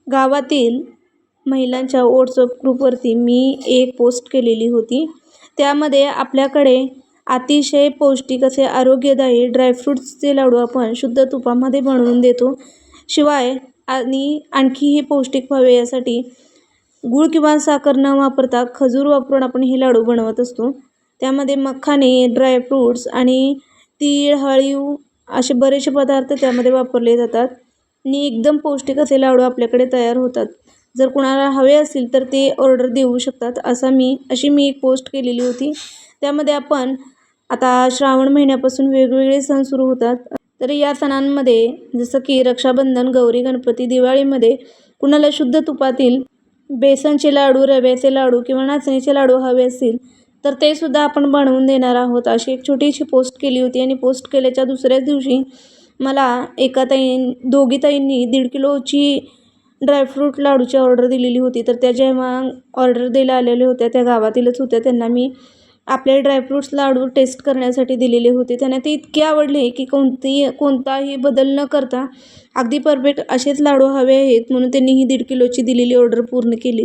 गावातील महिलांच्या व्हॉट्सअप ग्रुपवरती मी एक पोस्ट केलेली होती. त्यामध्ये आपल्याकडे अतिशय पौष्टिक असे आरोग्यदायी ड्रायफ्रूट्सचे लाडू आपण शुद्ध तुपामध्ये बनवून देतो. शिवाय आणखी हे पौष्टिक व्हावे यासाठी गूळ किंवा साखर न वापरता खजूर वापरून आपण हे लाडू बनवत असतो. त्यामध्ये मखाने, ड्रायफ्रूट्स आणि तीळ, हळीव असे बरेचसे पदार्थ त्यामध्ये वापरले जातात आणि एकदम पौष्टिक असे लाडू आपल्याकडे तयार होतात. जर कुणाला हवे असतील तर ते ऑर्डर देऊ शकतात. अशी मी एक पोस्ट केलेली होती. त्यामध्ये आपण आता श्रावण महिन्यापासून वेगवेगळे सण सुरू होतात. तर या सणांमध्ये जसं की रक्षाबंधन, गौरी गणपती, दिवाळीमध्ये कुणाला शुद्ध तुपातील बेसनचे लाडू, रव्याचे लाडू किंवा नाचणीचे लाडू हवे असतील तर ते सुद्धा आपण बनवून देणार आहोत. अशी एक छोटीशी पोस्ट केली होती आणि पोस्ट केल्याच्या दुसऱ्याच दिवशी मला दोघी ताईंनी 1.5 किलोची ड्रायफ्रूट लाडूची ऑर्डर दिलेली होती. तर त्या जेव्हा ऑर्डर द्यायला आलेल्या होत्या त्या गावातीलच होत्या. त्यांना मी आपले ड्रायफ्रूट्स लाडू टेस्ट करण्यासाठी दिलेले होते. त्यांना ते इतके आवडले की कोणताही बदल न करता अगदी परफेक्ट असेच लाडू हवे आहेत म्हणून त्यांनी ही 1.5 किलोची दिलेली ऑर्डर पूर्ण केली.